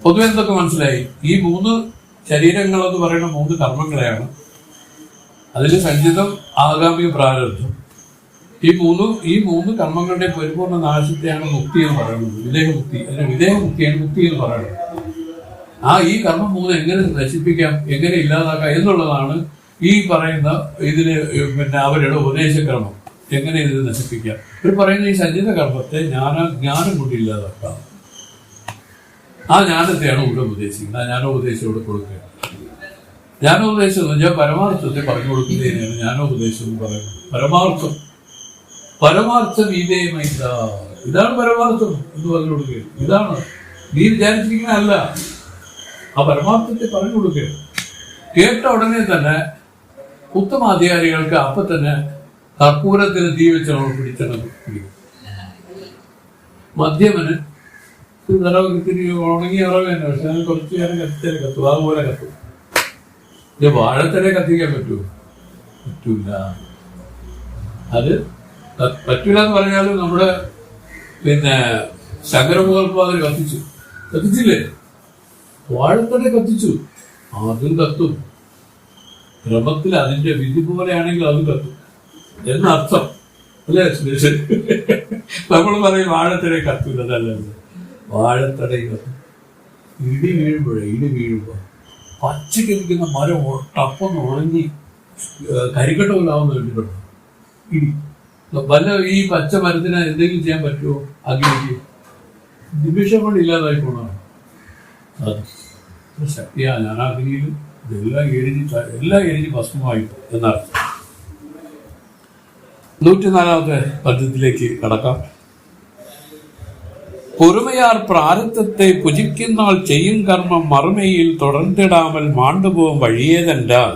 പൊതുവെ എന്തൊക്കെ മനസ്സിലായി? ഈ 3 ശരീരങ്ങൾ എന്ന് പറയുന്ന 3 കർമ്മങ്ങളെയാണ്. അതിൽ സഞ്ചിതം, ആഗാമി, പ്രാരബ്ധം. ഈ മൂന്ന് കർമ്മങ്ങളുടെ പരിപൂർണ്ണ നാശത്തെയാണ് മുക്തി എന്ന് പറയുന്നത്. വിദേഹമുക്തി. അതിന് വിദേഹമുക്തിയാണ് മുക്തി എന്ന് പറയുന്നത്. ഈ കർമ്മം 3 എങ്ങനെ നശിപ്പിക്കാം, എങ്ങനെ ഇല്ലാതാക്കാം എന്നുള്ളതാണ് ഈ പറയുന്ന ഇതിന് അവരുടെ ഉപദേശക്രമം. എങ്ങനെ ഇത് നശിപ്പിക്കാം? ഇവർ പറയുന്ന ഈ സഞ്ചിത കർമ്മത്തെ ജ്ഞാനം കൊണ്ട് ഇല്ലാതാക്കാം. ആ ജ്ഞാനത്തെയാണ് ഇവിടെ ഉപദേശിക്കുന്നത്. ആ ജ്ഞാനോപദേശം ഇവിടെ കൊടുക്കുക. ജ്ഞാനോപദേശം എന്ന് വെച്ചാൽ പരമാർത്ഥത്തെ പറഞ്ഞു കൊടുക്കുന്നതിനാണ് ജ്ഞാനോപദേശം എന്ന് പറയുന്നത്. പരമാർത്ഥം ഇതേമൈത, ഇതാണ് പരമാർത്ഥം എന്ന് പറഞ്ഞു കൊടുക്കുക. ഇതാണ് നീ വിചാരിച്ചിരിക്കുന്നതല്ല, ആ പരമാർത്ഥത്തെ പറഞ്ഞു കൊടുക്കുക. കേട്ട ഉടനെ തന്നെ ഉത്തമാധികാരികൾക്ക് അപ്പൊ തന്നെ കർപ്പൂരത്തിന് തീ വെച്ചാണ് പിടിച്ചത്. മധ്യമന് ഇത്തിരി ഉണങ്ങിയ ഇറവ് തന്നെ, പക്ഷെ അത് കുറച്ച് നേരം കത്തിച്ചാൽ കത്തും, അതുപോലെ കത്തും. വാഴത്തനെ കത്തിക്കാൻ പറ്റുമോ? പറ്റൂല. അത് പറ്റൂല എന്ന് പറഞ്ഞാലും നമ്മുടെ ശങ്കരമുഖൽപാദർ കത്തിച്ചില്ലേ? വാഴത്തനെ കത്തിച്ചു, അതും കത്തും. ക്രമത്തിൽ അതിന്റെ വിധി പോലെയാണെങ്കിൽ അതും കത്തും എന്നർത്ഥം അല്ലേ? നമ്മൾ പറയും വാഴത്തനെ കത്തൂല. അതല്ല, വാഴത്തട കത്തും. ഇടി വീഴുമ്പോ പച്ചയ്ക്ക് നിൽക്കുന്ന മരം ടപ്പൊന്ന് ഉണങ്ങി കരിക്കട്ട പോലാവുന്ന വേണ്ടിയിട്ടുണ്ടോ? ഇടി വല്ല ഈ പച്ച മരത്തിന് എന്തെങ്കിലും ചെയ്യാൻ പറ്റുമോ? അഗ്നിക്ക് നിമിഷം കൊണ്ട് ഇല്ലാതായി പോണതാണ്. അത് ശക്തിയാ ജ്ഞാനാഗ്നിയിലും എല്ലാം എരിഞ്ഞ് ഭസ്മമായി എന്നർത്ഥം. 104ാമത്തെ പദ്യത്തിലേക്ക് കടക്കാം. പൊറുമയാർ പ്രാരബ്ധത്തെ പുജിക്കുന്നാൾ ചെയ്യും കർമ്മം മറുമയിൽ തുടർന്നിടാമൽ മാണ്ടുപോകും വഴിയേതെന്റാൽ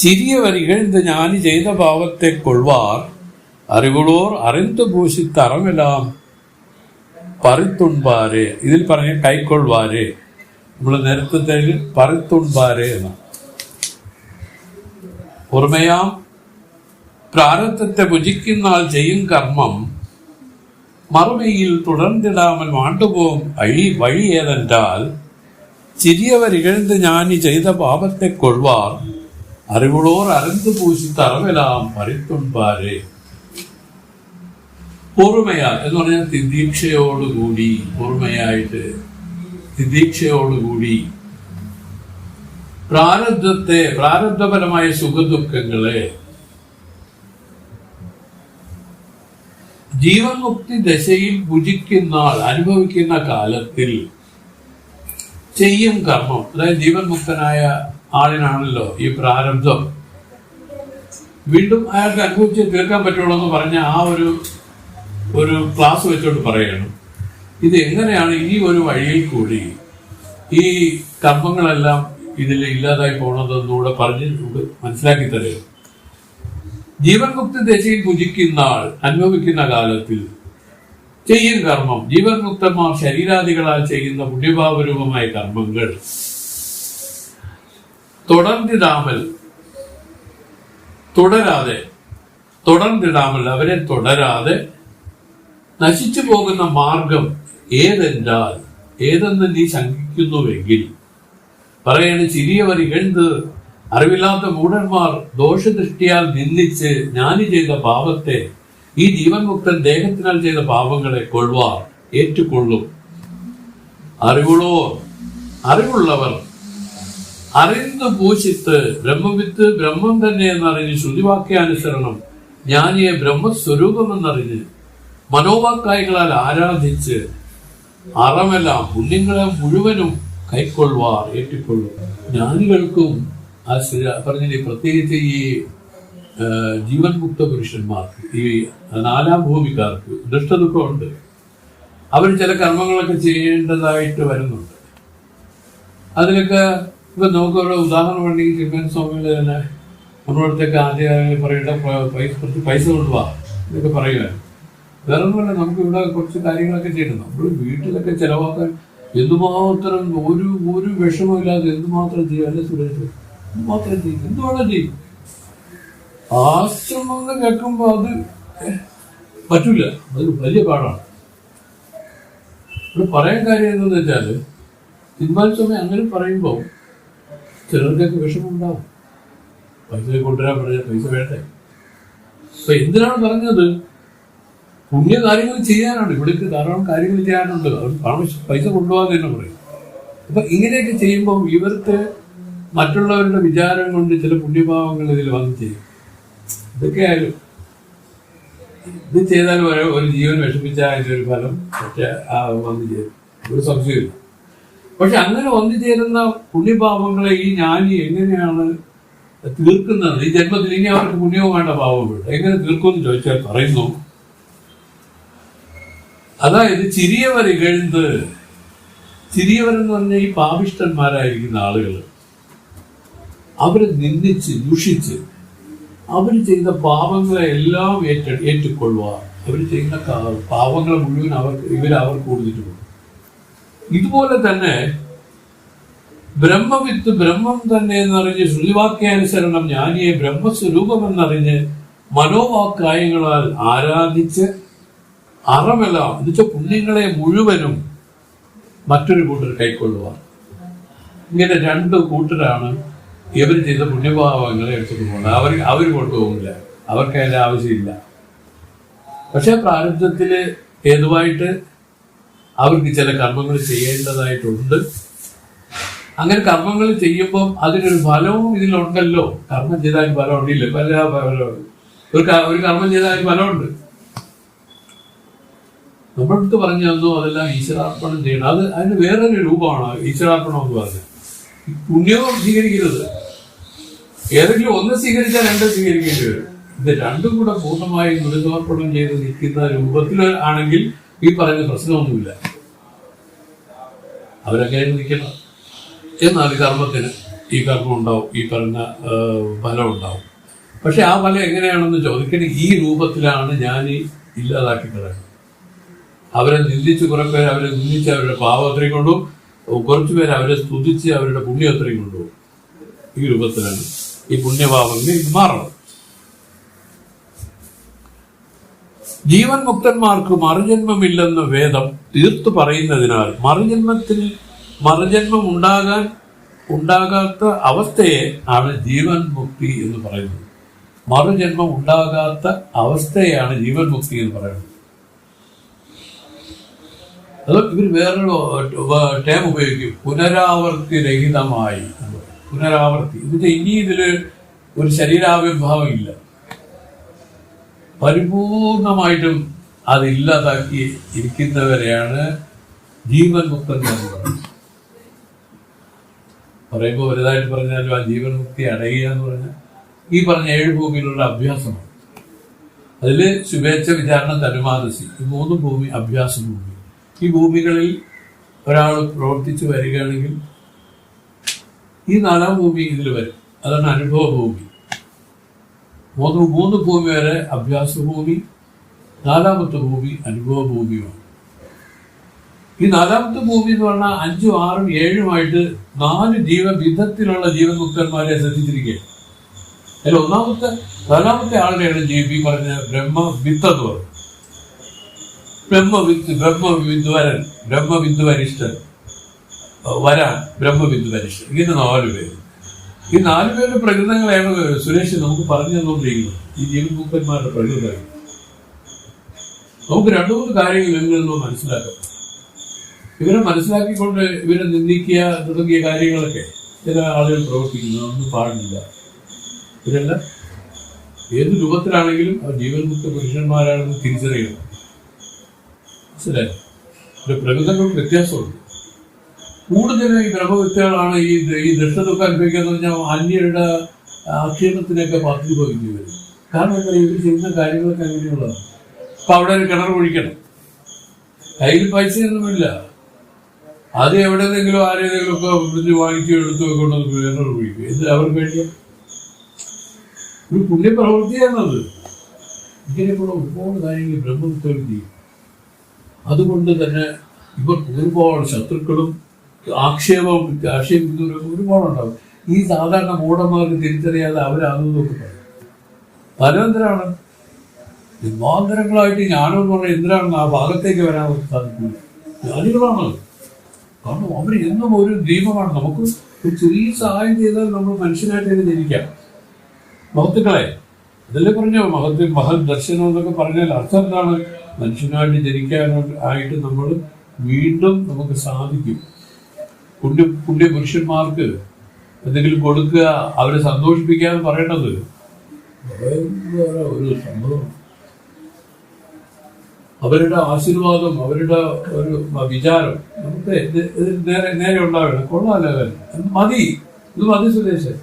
ചിരിയവർ ഇകഴ്ந்து ஞானி ചെയ്ത ഭാവത്തെ കൊള്ളുവാർ അറിവുളോർ അറിന്തു പൂശിത്ത് അറമെല്ലാം പറിത്തുൺപാരെ. ഇതിൽ പറഞ്ഞ കൈക്കൊള്ളുവാരെ, നമ്മൾ നേരത്തെ പറിത്തുൺപാരെ എന്നാണ്. പൊറുമയാം പ്രാരബ്ധത്തെ ഭുജിക്കുന്നാൾ ചെയ്യും കർമ്മം മറുമയിൽ തുടർന്നിടാമൽ മാണ്ടുപോകും വഴി ഏതെന്റാൽ ചിരിയവർ ഇകഴ്ந்து ஞானி ചെയ്ത പാപത്തെ കൊള്ളുവാർ അറിവുളോർ അറിന്തു പൂശിത്ത് അറമെല്ലാം പറിത്തുൺപാരെ. പൊറുമയാൽ എന്ന് പറഞ്ഞാൽ തിദീക്ഷയോടുകൂടി, പൊറുമയായിട്ട് തിദീക്ഷയോടുകൂടി പ്രാരബ്ധപരമായ സുഖദുഃഖങ്ങളെ ജീവൻ മുക്തി ദശയിൽ ഭുജിക്കുന്ന അനുഭവിക്കുന്ന കാലത്തിൽ ചെയ്യും കർമ്മം. അതായത് ജീവൻ മുക്തനായ ആളിനാണല്ലോ ഈ പ്രാരബ്ധം വീണ്ടും അയാൾക്ക് അനുഭവിച്ച് തീർക്കാൻ പറ്റുള്ളൂ എന്ന് പറഞ്ഞ ആ ഒരു ക്ലാസ് വെച്ചോണ്ട് പറയണം. ഇത് എങ്ങനെയാണ് ഈ ഒരു വഴിയിൽ കൂടി ഈ കർമ്മങ്ങളെല്ലാം ഇതിൽ ഇല്ലാതായി പോണതെന്നൂടെ പറഞ്ഞ് മനസ്സിലാക്കി തരും. ജീവൻ മുക്തി ദശയിൽ ഭുജിക്കുന്ന ആൾ അനുഭവിക്കുന്ന കാലത്തിൽ ചെയ്യും കർമ്മം, ജീവൻ മുക്തന്മാർ ശരീരാദികളാൽ ചെയ്യുന്ന പുണ്യഭാവരൂപമായ കർമ്മങ്ങൾ തുടർന്നിടാമൽ അവരെ തുടരാതെ നശിച്ചു പോകുന്ന മാർഗം ഏതെന്നാൽ ഏതെന്ന് നീ ശങ്കിക്കുന്നുവെങ്കിൽ പറയാണ് ചിരിയവർ ഇകഴ്ந்து അറിവില്ലാത്ത മൂഢന്മാർ ദോഷദൃഷ്ടിയാൽ നിന്ദിച്ച് ജ്ഞാനി ചെയ്ത പാപത്തെ ഈ ജീവൻ മുക്തൻ ദേഹത്തിനാൽ ചെയ്ത പാപങ്ങളെ കൊള്ളുവാർ ഏറ്റുകൊള്ളും. അറിവുള്ളവർ അറിந்து പൂശിത്ത് ബ്രഹ്മവിത്ത് ബ്രഹ്മം തന്നെ എന്നറിഞ്ഞ് ശ്രുതിവാക്യാനുസരണം ജ്ഞാനിയെ ബ്രഹ്മസ്വരൂപമെന്നറിഞ്ഞ് മനോവാക്കായങ്ങളാൽ ആരാധിച്ച് അറമെല്ലാം പുണ്യങ്ങളെ മുഴുവനും കൈക്കൊള്ളുവാർ ഏറ്റുകൊള്ളും. ജ്ഞാനികൾക്കും ആ പറഞ്ഞ പ്രത്യേകിച്ച് ഈ ജീവൻ മുക്ത പുരുഷന്മാർക്ക്, ഈ 4ാം ഭൂമിക്കാർക്ക് ദുഷ്ടദുഃഖമുണ്ട്. അവർ ചില കർമ്മങ്ങളൊക്കെ ചെയ്യേണ്ടതായിട്ട് വരുന്നുണ്ട്. അതിലൊക്കെ ഇപ്പൊ നമുക്കൊരു ഉദാഹരണം വേണമെങ്കിൽ ചിമ്മൻ സ്വാമിയുടെ തന്നെ നമ്മളടുത്തൊക്കെ ആദ്യം പറയേണ്ട കുറച്ച് പൈസ കൊണ്ടുപോവാ എന്നൊക്കെ പറയുമായിരുന്നു. വേറെ ഒന്നുമല്ല, നമുക്ക് ഇവിടെ കുറച്ച് കാര്യങ്ങളൊക്കെ ചെയ്യണം. നമ്മൾ വീട്ടിലൊക്കെ ചെലവാക്കാൻ എന്തുമാത്രം ഒരു വിഷമമില്ലാതെ എന്തുമാത്രം ചെയ്യും അല്ലെ സുരേഷ്? എന്തുമാത്രം ചെയ്യും, എന്തുവേണം ചെയ്യും. ആശ്രമം കേൾക്കുമ്പോ അത് പറ്റൂല, അത് വലിയ പാടാണ്. ഇവിടെ പറയാൻ കാര്യം എന്താന്ന് വെച്ചാല് തിന്മാത്സമയം അങ്ങനെ പറയുമ്പോൾ ചിലർക്കൊക്കെ വിഷമമുണ്ടാവും. പൈസ കൊണ്ടുവരാൻ പറഞ്ഞാൽ പൈസ വേണ്ടേ? അപ്പൊ എന്തിനാണ് പറഞ്ഞത്? പുണ്യ കാര്യങ്ങൾ ചെയ്യാനാണ്. ഇവിടേക്ക് ധാരാളം കാര്യങ്ങൾ ചെയ്യാനുണ്ട്. അവർ പൈസ കൊണ്ടുപോകാൻ തന്നെ പറയും. അപ്പൊ ഇങ്ങനെയൊക്കെ ചെയ്യുമ്പോൾ ഇവർക്ക് മറ്റുള്ളവരുടെ വിചാരം കൊണ്ട് ചില പുണ്യഭാവങ്ങൾ ഇതിൽ വന്ന് ചെയ്യും. ഇതൊക്കെ ആയാലും ഇത് ചെയ്താൽ ഒരു ജീവൻ വിഷമിച്ച അതിൻ്റെ ഒരു ഫലം മറ്റേ വന്നു ചേരും, ഒരു സംശയമില്ല. പക്ഷെ അങ്ങനെ വന്നു ചേരുന്ന പുണ്യഭാവങ്ങളെ ഈ ജ്ഞാനി എങ്ങനെയാണ് തീർക്കുന്നത്? ഈ ജന്മത്തിൽ ഇനി അവർക്ക് പുണ്യവും വേണ്ട പാവവും വേണ്ട, എങ്ങനെ തീർക്കുമെന്ന് ചോദിച്ചാൽ പറയുന്നു, അതായത് ചിരിയവർ ഇകഴ്ന്ന്, ചിരിയവരെന്ന് പറഞ്ഞാൽ ഈ പാപിഷ്ടന്മാരായിരിക്കുന്ന ആളുകൾ, അവരെ നിന്ദിച്ച് ദുഷിച്ച് അവർ ചെയ്ത പാപങ്ങളെ എല്ലാം ഏറ്റുകൊള്ളുക. അവർ ചെയ്യുന്ന പാപങ്ങളെ മുഴുവൻ അവർക്ക് കൊടുത്തിട്ട് പോകും. ഇതുപോലെ തന്നെ ബ്രഹ്മവിത്ത് ബ്രഹ്മം തന്നെ എന്നറിഞ്ഞ് ശ്രുതിവാക്യാനുസരണം ജ്ഞാനിയെ ബ്രഹ്മസ്വരൂപം എന്നറിഞ്ഞ് മനോവാക്കായങ്ങളാൽ ആരാധിച്ച് അറമെല്ലാം എന്നുവെച്ചാൽ പുണ്യങ്ങളെ മുഴുവനും മറ്റൊരു കൂട്ടർ കൈക്കൊള്ളുക. ഇങ്ങനെ രണ്ട് കൂട്ടരാണ് ഇവർ ചെയ്ത പുണ്യഭാവങ്ങളെ എടുത്തിട്ട് പോകുന്നത്. അവർ കൊണ്ടുപോകില്ല, അവർക്ക് അതിൻ്റെ ആവശ്യമില്ല. പക്ഷെ പ്രാരബ്ധത്തില് ഹേതുവായിട്ട് അവർക്ക് ചില കർമ്മങ്ങൾ ചെയ്യേണ്ടതായിട്ടുണ്ട്. അങ്ങനെ കർമ്മങ്ങൾ ചെയ്യുമ്പം അതിനൊരു ഫലവും ഇതിലുണ്ടല്ലോ. കർമ്മം ചെയ്താൽ ഫലം ഉണ്ടില്ല, ഒരു കർമ്മം ചെയ്താൽ ഫലമുണ്ട്. നമ്മളടുത്ത് പറഞ്ഞു തന്നു അതെല്ലാം ഈശ്വരാർപ്പണം ചെയ്യണം. അതിന് വേറൊരു രൂപമാണ് ഈശ്വരാർപ്പണം എന്ന് പറഞ്ഞത്. പുണ്യവും സ്വീകരിക്കരുത്, ഏതെങ്കിലും ഒന്ന് സ്വീകരിച്ചാൽ രണ്ടും സ്വീകരിക്കേണ്ടി വരും. ഇത് രണ്ടും കൂടെ പൂർണ്ണമായി ദുരിതമർപ്പണം ചെയ്ത് നിൽക്കുന്ന രൂപത്തിൽ ആണെങ്കിൽ ഈ പറയുന്ന പ്രശ്നമൊന്നുമില്ല. അവരങ്ങനെ നിൽക്കണം. എന്നാൽ ഈ കർമ്മത്തിന് ഈ കർമ്മം ഉണ്ടാവും, ഈ പറഞ്ഞ ഫലം ഉണ്ടാവും. പക്ഷെ ആ ഫലം എങ്ങനെയാണെന്ന് ചോദിക്കണേ, ഈ രൂപത്തിലാണ് ഞാൻ ഇല്ലാതാക്കി കളയുന്നത്. അവരെ നിന്ദിച്ച് കുറെ പേര് അവരെ നിന്ദിച്ച് അവരുടെ പാവം അത്രയും കൊണ്ടുപോകും, കുറച്ചുപേര് അവരെ സ്തുതിച്ച് അവരുടെ പുണ്യം അത്രയും കൊണ്ടുപോകും. ഈ രൂപത്തിലാണ് ഈ പുണ്യഭാവങ്ങൾ മാറണം. ജീവൻ മുക്തന്മാർക്ക് മറുജന്മമില്ലെന്ന് വേദം തീർത്തു പറയുന്നതിനാൽ മറുജന്മം ഉണ്ടാകാത്ത അവസ്ഥയെ ആണ് ജീവൻ മുക്തി എന്ന് പറയുന്നത്. മറുജന്മം ഉണ്ടാകാത്ത അവസ്ഥയാണ് ജീവൻ മുക്തി എന്ന് പറയുന്നത്. അത് ഇവർ വേറൊരു ടേം ഉപയോഗിക്കും, പുനരാവർത്തി രഹിതമായി. പുനരാവർത്തി എന്നിട്ട് ഇനി ഇതില് ഒരു ശരീരാവിർഭാവം ഇല്ല, പരിപൂർണമായിട്ടും അതില്ലാതാക്കി ഇരിക്കുന്നവരെയാണ് ജീവൻ മുക്തന്മാർ എന്ന് പറയുന്നത്. പറയുമ്പോൾ വലുതായിട്ട് പറഞ്ഞാലും ആ ജീവൻ മുക്തി അടയുക എന്ന് പറഞ്ഞാൽ ഈ പറഞ്ഞ 7 ഭൂമിയിലുള്ള അഭ്യാസമാണ്. അതിൽ ശുഭേച്ഛ, വിചാരണ, തനുമാനസി, ഈ 3 ഭൂമി അഭ്യാസ ഭൂമി. ഈ ഭൂമികളിൽ ഒരാൾ പ്രവർത്തിച്ചു വരികയാണെങ്കിൽ ഈ 4ാം ഭൂമി ഇതിൽ വരും. അതാണ് അനുഭവ ഭൂമി. 3 ഭൂമി വരെ അഭ്യാസ ഭൂമി, 4ാമത്തെ ഭൂമി അനുഭവ ഭൂമിയുമാണ്. ഈ 4ാമത്തെ ഭൂമി എന്ന് പറഞ്ഞാൽ 5, 6, 7 4 വിധത്തിലുള്ള ജീവൻമുക്തന്മാരെ ശ്രദ്ധിച്ചിരിക്കുകയാണ്. അതിൽ 4ാമത്തെ ആളുടെയാണ് ഈ പറഞ്ഞ ബ്രഹ്മവിത്ത് എന്ന് പറയുന്നത്. ബ്രഹ്മവിത്ത് വരൻ, ബ്രഹ്മവിത്ത് വരിഷ്ഠൻ, വരാൻ, ബ്രഹ്മവിത്ത് വരിഷ്ഠൻ, ഇങ്ങനെ 4 പേര്. ഈ 4 പേരുടെ പ്രകൃതങ്ങളാണ് സുരേഷ് നമുക്ക് പറഞ്ഞു തന്നുകൊണ്ടിരിക്കുന്നത്. ഈ ജീവൻമുക്തന്മാരുടെ പ്രകൃതങ്ങൾ നമുക്ക് 2-3 കാര്യങ്ങൾ എങ്ങനെയെന്നോ മനസ്സിലാക്കാം. ഇവരെ മനസ്സിലാക്കിക്കൊണ്ട് ഇവരെ നിന്ദിക്കുക തുടങ്ങിയ കാര്യങ്ങളൊക്കെ ചില ആളുകൾ പ്രവർത്തിക്കുന്നു. ഒന്നും പാടില്ല. ഇവരെല്ലാം ഏത് രൂപത്തിലാണെങ്കിലും അവർ ജീവൻമുക്ത പുരുഷന്മാരാണെന്ന് തിരിച്ചറിയണം. മനസ്സിലായി? പ്രകൃതങ്ങൾക്ക് വ്യത്യാസമുണ്ട്. കൂടുതൽ ഈ ബ്രഹ്മവിദ്യകളാണ് ഈ ദുഷ്ടതൊക്കെ അനുഭവിക്കാന്ന് പറഞ്ഞാൽ അന്യരുടെ ആക്ഷേപത്തിനൊക്കെ പദ്ധതി പോയി വരും. കാരണം എന്താ, ഇവർ ചെയ്യുന്ന കാര്യങ്ങളൊക്കെ അങ്ങനെയുള്ളതാണ്. അപ്പൊ അവിടെ ഒരു കിണർ കുഴിക്കണം, കയ്യിൽ പൈസയൊന്നുമില്ല, അത് എവിടെയെങ്കിലും ആരെങ്കിലും ഒക്കെ വാങ്ങിക്കുകയോ എടുത്തു കൊണ്ടു കിണർ കുഴിക്കും. ഇത് അവർക്ക് വേണ്ടിയ ഒരു പുണ്യപ്രവൃത്തിയാണത്. ഇങ്ങനെയുള്ള ഒരുപാട് കാര്യങ്ങൾ ബ്രഹ്മവിദ്യകൾ ചെയ്യും. അതുകൊണ്ട് തന്നെ ഇവർക്ക് ഒരുപാട് ശത്രുക്കളും ആക്ഷേപിക്കുന്നവരൊക്കെ ഒരുപാടുണ്ടാവും. ഈ സാധാരണ മൂഢന്മാർക്ക് തിരിച്ചറിയാതെ അവരതൊക്കെ പറയും. പരന്തരാണ് നിമാന്തരങ്ങളായിട്ട് ജ്ഞാനം എന്ന് പറഞ്ഞാൽ എന്തിനാണെന്ന് ആ ഭാഗത്തേക്ക് വരാൻ സാധിക്കില്ല. ജ്ഞാനികളാണ്. കാരണം അവർ എന്നും ഒരു ദീപമാണ്. നമുക്ക് ഒരു ചെറിയ സഹായം ചെയ്താൽ നമ്മൾ മനുഷ്യനായിട്ട് തന്നെ ജനിക്കാം. മഹത്തുക്കളെ, അതല്ലേ പറഞ്ഞോ മഹത് ദർശനം എന്നൊക്കെ പറഞ്ഞാൽ അർത്ഥം എന്താണ്? മനുഷ്യനായിട്ട് ജനിക്കാനായിട്ട് നമ്മൾ വീണ്ടും നമുക്ക് സാധിക്കും. പുണ്യ പുരുഷന്മാർക്ക് എന്തെങ്കിലും കൊടുക്കുക, അവരെ സന്തോഷിപ്പിക്കുക എന്ന് പറയേണ്ടത് ഒരു സംഭവം. അവരുടെ ആശീർവാദം, അവരുടെ ഒരു വിചാരം നമുക്ക് നേരെ ഉണ്ടാവണം. കൊള്ളാലവൻ മതി, ഇത് മതി സുരേഷ്,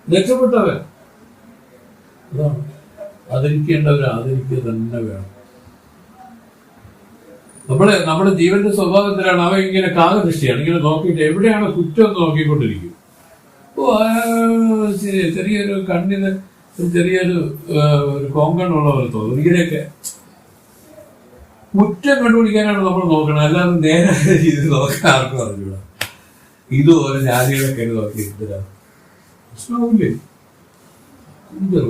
രക്ഷപ്പെട്ടവൻ. അതാണ് ആദരിക്കേണ്ടവർ ആദരിക്കുക തന്നെ വേണം. നമ്മുടെ ജീവന്റെ സ്വഭാവത്തിലാണ് അവ ഇങ്ങനെ കാകദൃഷ്ടിയാണ്. ഇങ്ങനെ നോക്കിയിട്ട് എവിടെയാണ് കുറ്റം നോക്കിക്കൊണ്ടിരിക്കും. ചെറിയൊരു കണ്ണിന് ചെറിയൊരു കോങ്കണ്ണുള്ള പോലെ തോന്നും. ഇങ്ങനെയൊക്കെ കുറ്റം കണ്ടുപിടിക്കാനാണ് നമ്മൾ നോക്കണം, അല്ലാതെ നേരെ രീതിയിൽ നോക്കാൻ ആർക്കും അറിഞ്ഞൂടാ. ഇതുപോലെ ജാതികളൊക്കെ നോക്കി എന്തിനാണ് പ്രശ്നമില്ലേ?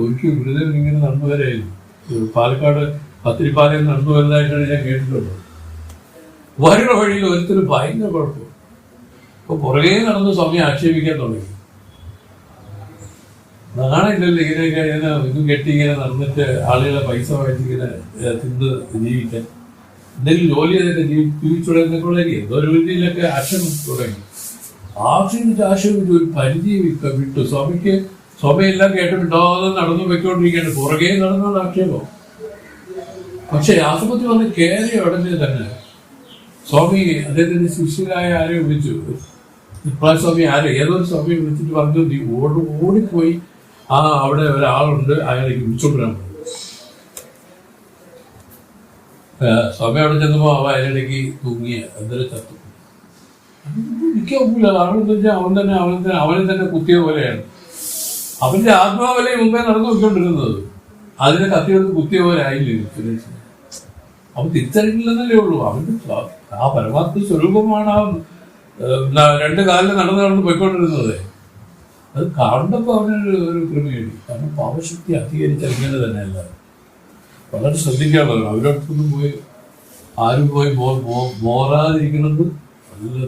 ഒരിക്കലും ഗുരുദേവൻ ഇങ്ങനെ നടന്നു വരായിരുന്നു. പാലക്കാട് പത്തിരിപ്പാലയിൽ നടന്നു വരുന്നതായിട്ടാണ് ഞാൻ കേട്ടിട്ടുള്ളത്. വരുന്ന വഴിയിൽ ഒരുത്തരും ഭയങ്കര കുഴപ്പം. അപ്പൊ പുറകെ നടന്ന് സ്വാമി ആക്ഷേപിക്കാൻ തുടങ്ങി. നാണില്ലല്ലോ ഇങ്ങനെയൊക്കെ ഇതും കെട്ടി ഇങ്ങനെ നടന്നിട്ട് ആളുകളെ പൈസ വാങ്ങിച്ചിങ്ങനെ തിന്ന് ജീവിക്കാൻ. എന്തെങ്കിലും ജോലി ചെയ്തൊക്കെ ജീവിച്ചുകൊണ്ടിരുന്നപ്പോഴേ എന്തോ ഒരു രീതിയിലൊക്കെ ആക്ഷേപിച്ചു തുടങ്ങി. ആക്ഷേപിച്ച് ഒരു പരിധി വിട്ടു. സ്വാമിയെല്ലാം കേട്ട് വിടാതെ നടന്നു പോയിക്കൊണ്ടിരിക്കുകയാണ്. പുറകെ നടന്നുള്ള ആക്ഷേപം. പക്ഷെ ആശുപത്രി വന്ന് കയറി ഉടനെ തന്നെ സ്വാമി അദ്ദേഹത്തിന്റെ ശിഷ്യരായ ആരെയും വിളിച്ചു. സ്വാമി ഏതൊരു സ്വാമിയെ വിളിച്ചിട്ട് പറഞ്ഞു, നീ ഓടിപ്പോയി അവിടെ ഒരാളുണ്ട്, അയാളേക്ക് വിളിച്ചോണ്ടിരാൻ പറഞ്ഞു. സ്വാമി അവിടെ ചെന്നപ്പോ അയാളിടയ്ക്ക് തൂങ്ങിയ എന്തൊരു ചത്തു. നിൽക്കാൻ പോകില്ല. ആളെന്ന് വെച്ചാൽ അവനെ തന്നെ കുത്തിയ പോലെയാണ്. അവന്റെ ആത്മാവലെ മുമ്പേ നടന്നു വെച്ചോണ്ടിരുന്നത്. അതിനെ കത്തിയെടുത്ത് കുത്തിയ പോലെ ആയില്ലേ. അവൻ തിരിച്ചറിയില്ലെന്നല്ലേ ഉള്ളൂ. അവന്റെ ആ പരമാത്മ സ്വരൂപമാണ് ആ രണ്ട് കാലിൽ നടന്ന് പോയിക്കൊണ്ടിരുന്നത്. അത് കാണുന്നപ്പോൾ അവനൊരു ക്രമീകരി. കാരണം പാവശക്തി അധികരിച്ച് അങ്ങനെ തന്നെയല്ല. വളരെ ശ്രദ്ധിക്കാനുള്ളതാണ്. അവരടുത്തൊന്നും ആരും പോയി മോറാതിരിക്കുന്നത് നല്ലത്.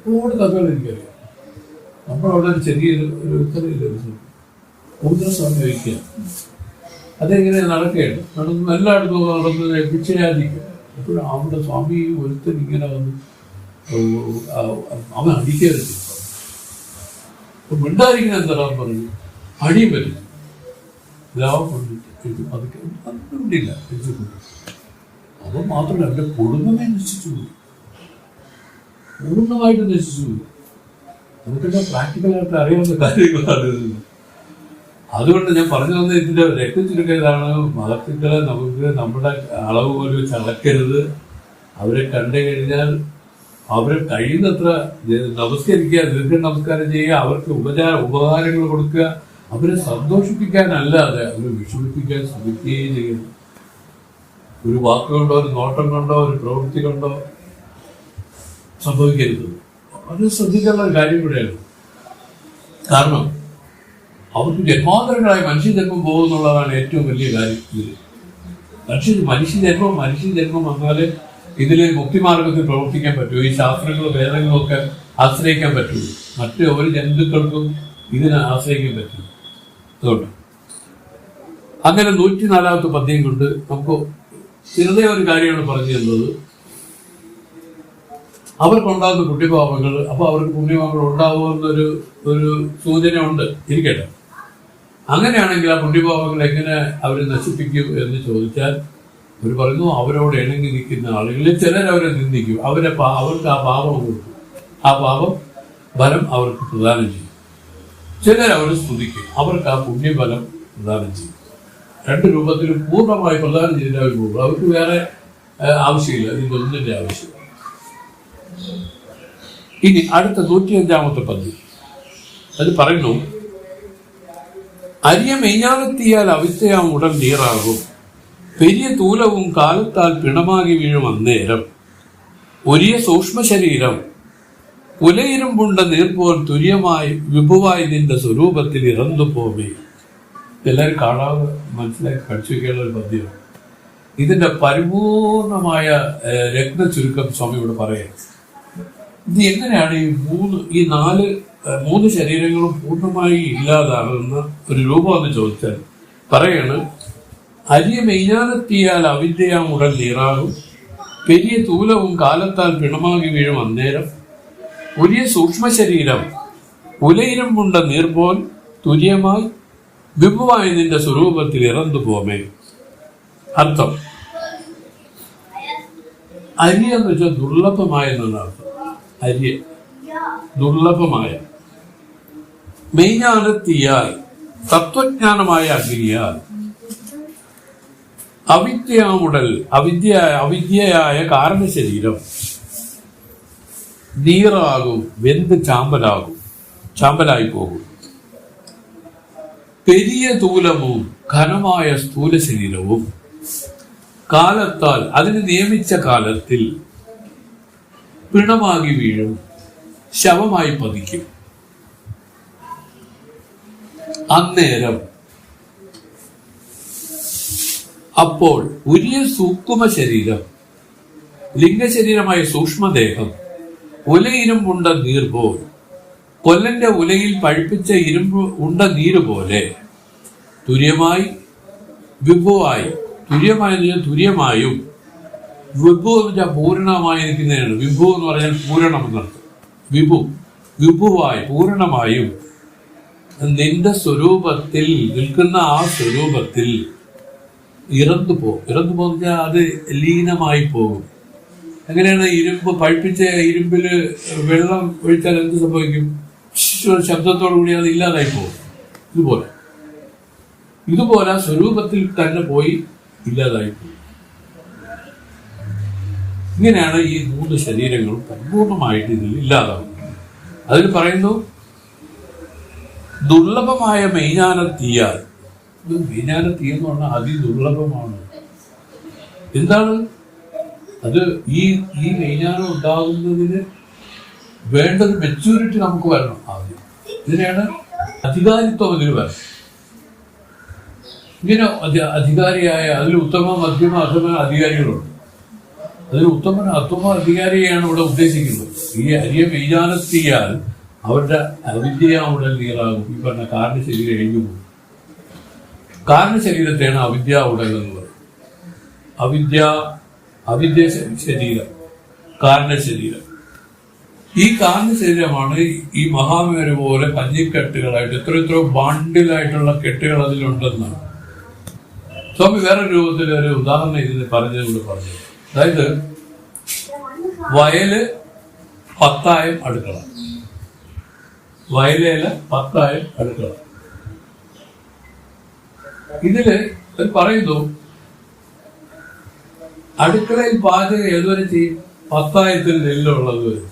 ഒരുപാട് കഥകൾ എനിക്കറിയാം. നമ്മളവിടെ ഒരു ചെറിയൊരു ഉത്തരവില്ല, സ്വാമി വയ്ക്കുക. അതെങ്ങനെ നടക്കുകയാണ്. എല്ലായിടത്തും നടന്ന് ഭിക്ഷയാചിക്കും. അപ്പോഴും അവിടെ സ്വാമി ഒരുത്തൻ ഇങ്ങനെ വന്ന് അവൻ അടിക്കരുത്. മിണ്ടായിരിക്കുന്ന എന്താണെന്ന് പറഞ്ഞു അടിയും പറ്റും. ലാഭം കൊണ്ടിട്ട് അതില്ല. അപ്പോൾ മാത്രമല്ല അവരുടെ കുടുംബമേ നശിച്ചുപോയി, പൂർണ്ണമായിട്ട് നശിച്ചുപോയി. നമുക്കെല്ലാം പ്രാക്ടിക്കലായിട്ട് അറിയാവുന്ന കാര്യങ്ങളാണ്. അതുകൊണ്ട് ഞാൻ പറഞ്ഞു തന്ന ഇതിന്റെ രക്തചുരുക്കതാണ്. മഹത്തുക്കളെ നമുക്ക് നമ്മുടെ അളവ് പോലും ചളക്കരുത്. അവരെ കണ്ടു കഴിഞ്ഞാൽ അവരെ കഴിയുന്നത്ര നമസ്കരിക്കുക, ദീർഘ നമസ്കാരം ചെയ്യുക, അവർക്ക് ഉപകാരങ്ങൾ കൊടുക്കുക. അവരെ സന്തോഷിപ്പിക്കാനല്ലാതെ അവരെ വിഷമിപ്പിക്കാൻ ശ്രമിക്കുകയും ചെയ്യുന്നു. ഒരു വാക്കുകൊണ്ടോ ഒരു നോട്ടം കൊണ്ടോ ഒരു പ്രവൃത്തി കൊണ്ടോ സംഭവിക്കരുത്. വളരെ ശ്രദ്ധിക്കേണ്ട ഒരു കാര്യം കൂടെയാണ്. കാരണം അവർക്ക് ജന്മാന്തരങ്ങളായി മനുഷ്യജന്മം പോകുന്നുള്ളതാണ് ഏറ്റവും വലിയ കാര്യം. ഇതിൽ മനുഷ്യജന്മം വന്നാല് ഇതിൽ മുക്തിമാർഗത്തിൽ പ്രവർത്തിക്കാൻ പറ്റുമോ? ഈ ശാസ്ത്രങ്ങളും വേദങ്ങളും ഒക്കെ ആശ്രയിക്കാൻ പറ്റുമോ? മറ്റ് ഒരു ജന്തുക്കൾക്കും ഇതിനെ ആശ്രയിക്കാൻ പറ്റും. അതുകൊണ്ട് അങ്ങനെ 104-ാമത്തെ പദ്യം കൊണ്ട് നമുക്ക് ചെറുതേ ഒരു കാര്യമാണ് പറഞ്ഞു തന്നത്. അവർക്കുണ്ടാകുന്ന പുണ്യപാപങ്ങൾ, അപ്പൊ അവർക്ക് പുണ്യപാപങ്ങൾ ഉണ്ടാവുമെന്നൊരു സൂചന ഉണ്ട്. ഇരിക്കട്ടെ, അങ്ങനെയാണെങ്കിൽ ആ പുണ്യപാപങ്ങൾ എങ്ങനെ അവർ നശിപ്പിക്കും എന്ന് ചോദിച്ചാൽ അവർ പറയുന്നു, അവരോട് ഇണങ്ങി നിൽക്കുന്ന ആളുകളിൽ ചിലരവരെ നിന്ദിക്കും. അവർക്ക് ആ പാപം കൊടുക്കും. ആ പാപം ഫലം അവർക്ക് പ്രദാനം ചെയ്യും. ചിലരവരെ സ്തുതിക്കും. അവർക്ക് ആ പുണ്യഫലം പ്രദാനം ചെയ്യും. രണ്ട് രൂപത്തിലും പൂർണ്ണമായി പ്രദാനം ചെയ്തിട്ട് അവർ പോകും. അവർക്ക് വേറെ ആവശ്യമില്ല, ഇതൊന്നിന്റെ ആവശ്യം. ഇനി അടുത്ത 105-ാമത്തെ പദ്യം അത് പറയുന്നു, അരിയ മെയ്ഞ്ഞാലെത്തിയാൽ അവിത്തയാം ഉടൻ നീറാകും, പെരിയ തൂലവും കാലത്താൽ പിണമാകി വീഴും അന്നേരം, ഒരിയ സൂക്ഷ്മ ശരീരം ഉലയിരുമ്പുണ്ട നീർപോൽ തുര്യമായി വിഭുവായി നിന്റെ സ്വരൂപത്തിൽ ഇറന്നു പോവേ. എല്ലാവരും കാണാതെ മനസ്സിലാക്കി പഠിച്ചു വയ്ക്കാനുള്ള ഒരു പദ്യമാണ്. ഇതിന്റെ പരിപൂർണമായ രത്ന ചുരുക്കം സ്വാമി ഇവിടെ പറയാം. ഇത് എങ്ങനെയാണ് ഈ മൂന്ന് ശരീരങ്ങളും പൂർണ്ണമായി ഇല്ലാതാകുന്ന ഒരു രൂപം എന്ന് ചോദിച്ചാൽ പറയാണ്, അരിയ മെയ്യാനെത്തിയാൽ അവിദ്യയാം ഉടൽ നീറാകും, പെരിയ തൂലവും കാലത്താൽ പിണമാകി വീഴും അന്നേരം, വലിയ സൂക്ഷ്മ ശരീരം ഉലയിരം കൊണ്ട നീർപോൽ തുര്യമായി വിഭുവായി നിന്റെ സ്വരൂപത്തിൽ ഇറന്നു പോമേ. അർത്ഥം, അരിയ എന്ന് വെച്ചാൽ ദുർലഭമായ എന്നാണ് അർത്ഥം. അരിയ ദുർലഭമായ, മെയ്ஞானത്തിയാൽ തത്വജ്ഞാനമായ അഗ്നിയാൽ, അവിദ്യാമുടൽ അവിദ്യയായ കാരണശരീരം നീറാകും, വെന്ത് ചാമ്പലായി പോകും. പെരിയ തൂലവും ഘനമായ സ്ഥൂല ശരീരവും കാലത്താൽ അതിന് നിയമിച്ച കാലത്തിൽ പിണമാകി വീഴും, ശവമായി പതിക്കും. അന്നേരം അപ്പോൾ ഉരിയ സൂക്ഷ്മ ശരീരം ലിംഗശരീരമായ സൂക്ഷ്മദേഹം ഉലയിരുമ്പുണ്ട നീർ പോൽ, കൊല്ലന്റെ ഉലയിൽ പഴുപ്പിച്ച ഇരുമ്പ് ഉണ്ട നീര് പോലെ തുര്യമായി വിഭുവായി, തുര്യമായും വിഭു എന്ന് വെച്ചാൽ പൂരണമായി നിൽക്കുന്നതാണ്. വിഭു എന്ന് പറഞ്ഞാൽ പൂരണം എന്നർത്ഥം. വിഭുവായി പൂരണമായും നിന്റെ സ്വരൂപത്തിൽ നിൽക്കുന്ന ആ സ്വരൂപത്തിൽ ഇറന്നു പോകുന്ന അത് ലീനമായി പോകും. എങ്ങനെയാണ് പഴുപ്പിച്ച ഇരുമ്പില് വെള്ളം ഒഴിച്ചാൽ എന്ത് സംഭവിക്കും? ശബ്ദത്തോടു കൂടി അത് ഇല്ലാതായി പോകും. ഇതുപോലെ സ്വരൂപത്തിൽ തന്നെ പോയി ഇല്ലാതായി പോകും. ഇങ്ങനെയാണ് ഈ 3 ശരീരങ്ങളും പരിപൂർണമായിട്ട് ഇതിൽ ഇല്ലാതാവും. അതിൽ പറയുന്നു, ദുർലഭമായ മെയ്ஞானത്തീയാൽ. മെയ്ஞானത്തീ എന്ന് പറഞ്ഞാൽ അതിദുർലഭമാണ്. എന്താണ് അത്? ഈ മെയ്ஞாനം ഉണ്ടാകുന്നതിന് വേണ്ടത് മെച്യൂരിറ്റി നമുക്ക് വരണം. ആദ്യം ഇതിനെയാണ് അധികാരിത്വം. ഇതിന് വരണം. ഇങ്ങനെ അധികാരിയായ, അതിൽ ഉത്തമ മധ്യമ അധമ അധികാരികളുണ്ട്. അതിൽ അധമ അധികാരിയാണ് ഇവിടെ ഉദ്ദേശിക്കുന്നത്. ഈ അരിയ മെയ്ஞானത്തീയാൽ അവരുടെ അവിദ്യാവുടൽ നീറാകും. ഈ പറഞ്ഞ കാരണശരീരം എഴുതി പോകും. കാരണശരീരത്തെയാണ് അവിദ്യാവുടൽ എന്ന് പറയുന്നത്. അവിദ്യ ശരീരം, കാരണശരീരം. ഈ കാരണശരീരമാണ് ഈ മഹാമേരു പോലെ കഞ്ഞിക്കെട്ടുകളായിട്ട് എത്രയോ ബാണ്ടിലായിട്ടുള്ള കെട്ടുകൾ അതിലുണ്ടെന്നാണ് സ്വാമി വേറെ രൂപത്തിൽ ഒരു ഉദാഹരണം ഇതിന് പറഞ്ഞതുകൊണ്ട് പറഞ്ഞത്. അതായത് വയല് 10,000 അടുക്കള, വയലേല 10,000 അടുക്കള. ഇതില് പറയുന്നു, അടുക്കളയിൽ പാചകം ഏതുവരെ ചെയ്യും? 10,000 നെല്ലുള്ളത് വരെ.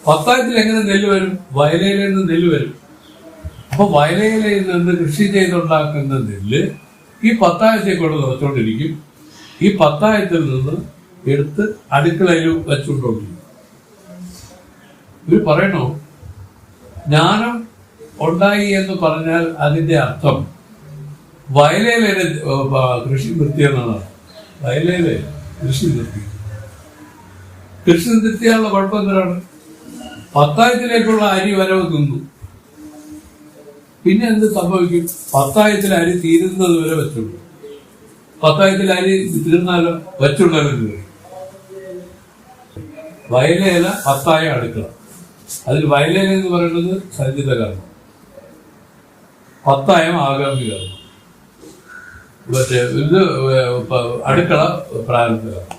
10,000 എങ്ങനെ നെല്ല് വരും? വയലയിൽ നിന്ന് നെല്ല് വരും. അപ്പൊ വയലയിൽ നിന്ന് കൃഷി ചെയ്തുണ്ടാക്കുന്ന നെല്ല് ഈ 10,000 കൊണ്ട് നിറച്ചോണ്ടിരിക്കും. ഈ 10,000 നിന്ന് എടുത്ത് അടുക്കളയിൽ വെച്ചുകൊണ്ടിരിക്കും. ഇവർ പറയണോ, ജ്ഞാനം ഉണ്ടായി എന്ന് പറഞ്ഞാൽ അതിന്റെ അർത്ഥം വയലേലെ കൃഷി നിർത്തിയെന്നാണ്. വയലേലെ കൃഷി നിർത്തിയാലുള്ള കുഴപ്പം എന്താണ്? 10,000 അരി വരവ് തിന്നു. പിന്നെ എന്ത് സംഭവിക്കും? 10,000 അരി തീരുന്നത് വരെ വെച്ചുള്ളൂ. 10,000 അരി തീർന്നാലോ വെച്ചുള്ളവർ വയലേല 10,000 അടുക്കള. അതിൽ വയലേല എന്ന് പറയുന്നത് സഞ്ചിത കർമ്മം, 10,000 ആഗാമി കർമ്മം, മറ്റേ ഇത് അടുക്കള പ്രാരംഭ കർമ്മം.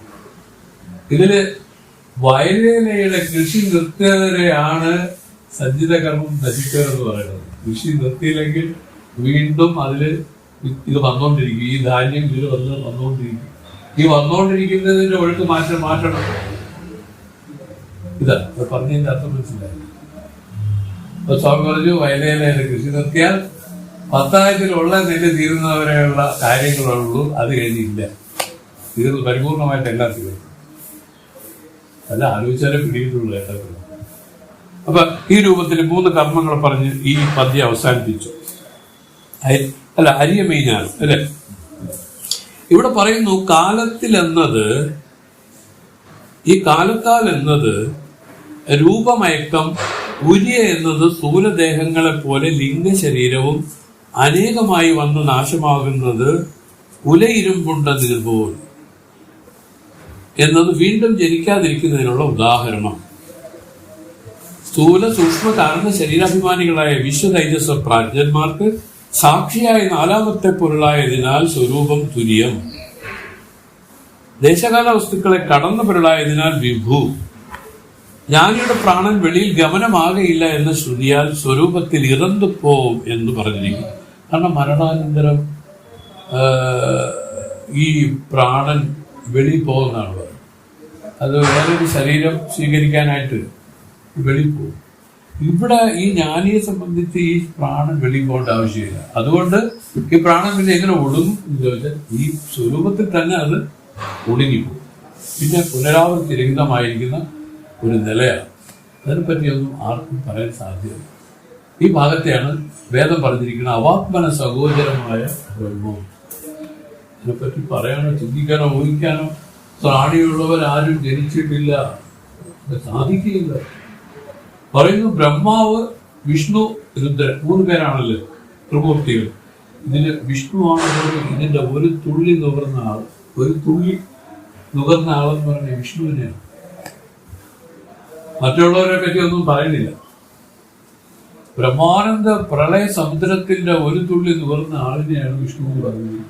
ഇതില് വയലേലയുടെ കൃഷി നിർത്തിയവരെയാണ് സഞ്ചിത കർമ്മം നശിച്ചവരെന്ന് പറയുന്നത്. കൃഷി നിർത്തിയില്ലെങ്കിൽ വീണ്ടും അതില് ഇത് വന്നുകൊണ്ടിരിക്കും. ഈ ധാന്യം ഇതിൽ വന്നുകൊണ്ടിരിക്കും. ഈ വന്നുകൊണ്ടിരിക്കുന്നതിന്റെ ഒഴുക്ക് മാറ്റണം. ഇതാ പറഞ്ഞതിന്റെ അർത്ഥം മനസ്സിലായി. അപ്പൊ സ്വാമി പറഞ്ഞു, വയലേലയുടെ കൃഷി നിർത്തിയാൽ 10,000 നെല്ല് തീരുന്നവരെയുള്ള കാര്യങ്ങളുള്ളൂ. അത് കഴിഞ്ഞില്ല, തീർന്നു, പരിപൂർണമായിട്ട് എല്ലാം തീർന്നു. അല്ല, ആലോചിച്ചാലേ പിടിയിട്ടുള്ളൂ കേട്ടോ. അപ്പൊ ഈ രൂപത്തിൽ 3 കർമ്മങ്ങൾ പറഞ്ഞ് ഈ പദ്യം അവസാനിപ്പിച്ചു. അരിയ മെയ്ஞானம் അല്ലെ. ഇവിടെ പറയുന്നു, കാലത്തിൽ എന്നത് ഈ കാലത്താൽ എന്നത് രൂപമയക്കം, ഉര്യ എന്നത് സ്ഥൂലദേഹങ്ങളെ പോലെ ലിംഗശരീരവും അനേകമായി വന്ന് നാശമാകുന്നത് ഉലയിരുമ്പുണ്ട നീർപോൽ എന്നത് വീണ്ടും ജനിക്കാതിരിക്കുന്നതിനുള്ള ഉദാഹരണം. സ്ഥൂല സൂക്ഷ്മ കാരണ ശരീരാഭിമാനികളായ വിശ്വതൈജസ്വ പ്രാജ്ഞന്മാർക്ക് സാക്ഷിയായ നാലാമത്തെ പൊരുളായതിനാൽ സ്വരൂപം തുര്യം. ദേശകാല വസ്തുക്കളെ കടന്ന പൊരുളായതിനാൽ വിഭു. ജ്ഞാനിയുടെ പ്രാണൻ വെളിയിൽ ഗമനമാകയില്ല എന്ന ശ്രുതിയാൽ സ്വരൂപത്തിൽ ഇറന്നുപോവും എന്ന് പറഞ്ഞിരിക്കും. കാരണം മരണാനന്തരം ഈ പ്രാണൻ വെളിയിൽ പോകുന്നതാണ് പറയുന്നത്. അത് വേറൊരു ശരീരം സ്വീകരിക്കാനായിട്ട് വെളിയിൽ പോകും. ഇവിടെ ഈ ജ്ഞാനിയെ സംബന്ധിച്ച് ഈ പ്രാണൻ വെളിയിൽ പോകേണ്ട ആവശ്യമില്ല. അതുകൊണ്ട് ഈ പ്രാണൻ പിന്നെ എങ്ങനെ ഒടുങ്ങും എന്ന് ചോദിച്ചാൽ ഈ സ്വരൂപത്തിൽ തന്നെ അത് ഒടുങ്ങിപ്പോകും. പിന്നെ പുനരാവൃത്തി രഹിതമായിരിക്കുന്ന ഒരു നിലയാണ്. അതിനെപ്പറ്റിയൊന്നും ആർക്കും പറയാൻ സാധ്യമല്ല. ഈ ഭാഗത്തെയാണ് വേദം പറഞ്ഞിരിക്കുന്നത് അവാത്മന സഹോദരമായ ബ്രഹ്മം. ഇതിനെപ്പറ്റി പറയാനോ ചിന്തിക്കാനോ ഊഹിക്കാനോ ത്രാണിയുള്ളവരാരും ജനിച്ചിട്ടില്ല, സാധിക്കുകയില്ല. പറയുന്നു ബൃഹ്മാവ്, വിഷ്ണു, രുദ്രൻ, 3 പേരാണല്ലോ ത്രിമൂർത്തികൾ. ഇതിന് വിഷ്ണുവാണ് ഇതിന്റെ ഒരു തുള്ളി നുകർന്ന ആൾ. ഒരു തുള്ളി നുകർന്ന ആളെന്ന് പറഞ്ഞ വിഷ്ണുവിനെയാണ്. മറ്റുള്ളവരെ പറ്റി ഒന്നും പറയുന്നില്ല. ബ്രഹ്മാനന്ദ പ്രളയ സമുദ്രത്തിന്റെ ഒരു തുള്ളി നുകർന്ന ആളിനെയാണ് വിഷ്ണു എന്ന് പറയുന്നത്.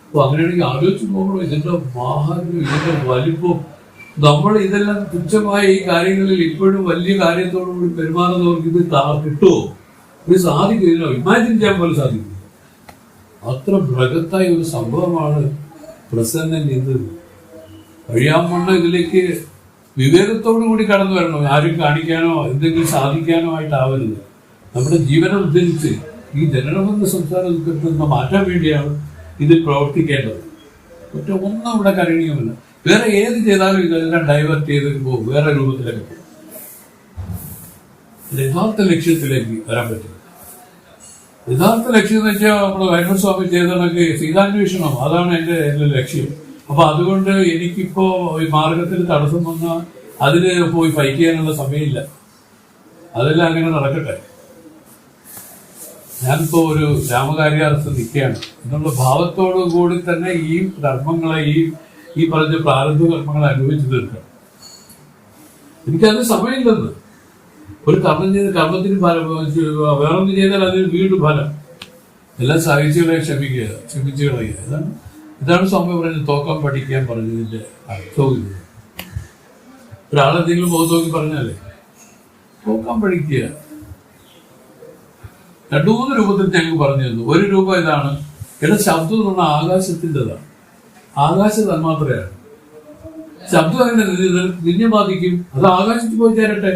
അപ്പൊ അങ്ങനെയാണെങ്കിൽ ആലോചിച്ച് നോക്കണോ ഇതിന്റെ മാഹാത്മ്യം, ഇതിന്റെ വലിപ്പം. നമ്മൾ ഇതെല്ലാം തുച്ഛമായ ഈ കാര്യങ്ങളിൽ ഇപ്പോഴും വലിയ കാര്യത്തോടുകൂടി പെരുമാറുന്നവർക്ക് ഇത് കിട്ടുമോ? ഇത് സാധിക്കില്ല, ഇമാജിൻ ചെയ്യാൻ പോലും സാധിക്കില്ല. അത്ര ബൃഹത്തായ ഒരു സംഭവമാണ് പ്രസന്നൻ ഇത്. കഴിയാമണ്ണം ഇതിലേക്ക് വിവേകത്തോടു കൂടി കടന്നു വരണം. ആരും കാണിക്കാനോ എന്തെങ്കിലും സാധിക്കാനോ ആയിട്ടാവരുത്. നമ്മുടെ ജീവനെ ഉദ്ധരിച്ച് ഈ ജനനമെന്ന സംസാര ദുഃഖത്തിൽ നിന്ന് മാറ്റാൻ വേണ്ടിയാണ് ഇതിൽ പ്രവർത്തിക്കേണ്ടത്. ഒന്നും ഇവിടെ കരണീയമില്ല. വേറെ ഏത് ചെയ്താലും ഇതെല്ലാം ഡൈവേർട്ട് ചെയ്ത് പോകും, വേറെ രൂപത്തിലേക്ക് പോകും. യഥാർത്ഥ ലക്ഷ്യത്തിലേക്ക് വരാൻ പറ്റില്ല. യഥാർത്ഥ ലക്ഷ്യം എന്ന് വെച്ചാൽ നമ്മുടെ വൈകുണ്ഠസ്വാമി ചെയ്തതൊക്കെ സീതാന്വേഷണം, അതാണ് എന്റെ ലക്ഷ്യം. അപ്പൊ അതുകൊണ്ട് എനിക്കിപ്പോ ഈ മാർഗത്തിൽ തടസ്സം വന്നാൽ അതിന് പോയി ഫൈറ്റ് ചെയ്യാനുള്ള സമയമില്ല. അതെല്ലാം അങ്ങനെ നടക്കട്ടെ. ഞാനിപ്പോ ഒരു രാമകാര്യാർത്ഥം നിൽക്കുകയാണ് എന്നുള്ള ഭാവത്തോടു കൂടി തന്നെ ഈ കർമ്മങ്ങളെ ഈ പറഞ്ഞ പ്രാരബ്ധ കർമ്മങ്ങളെ അനുഭവിച്ചു തീർക്കണം. എനിക്കത് സമയമില്ലെന്ന്. ഒരു കർമ്മം ചെയ്ത് കർമ്മത്തിന് ഫലം, വേറൊന്നും ചെയ്താൽ അതിന് വീണ്ടും ഫലം. എല്ലാം സഹിച്ചുകളെ ക്ഷമിച്ചു കളയുക. ഇതാണ് സ്വാമി പറഞ്ഞത് തോക്കാൻ പഠിക്കാൻ പറഞ്ഞതിന്റെ അർത്ഥവും. ഒരാളെന്തെങ്കിലും മുഖത്ത് നോക്കി പറഞ്ഞാലേ തോക്കാൻ പഠിക്കുക. 2-3 രൂപത്തിൽ ഞങ്ങൾക്ക് പറഞ്ഞു തന്നു. ഒരു രൂപം ഇതാണ്, ഇവിടെ ശബ്ദം എന്ന് പറഞ്ഞാൽ ആകാശത്തിൻ്റെതാണ്, ആകാശ തന്മാത്രയാണ്. ശബ്ദം അങ്ങനെ നിന്നെ ബാധിക്കും, അത് ആകാശത്തിൽ പോയി ചേരട്ടെ.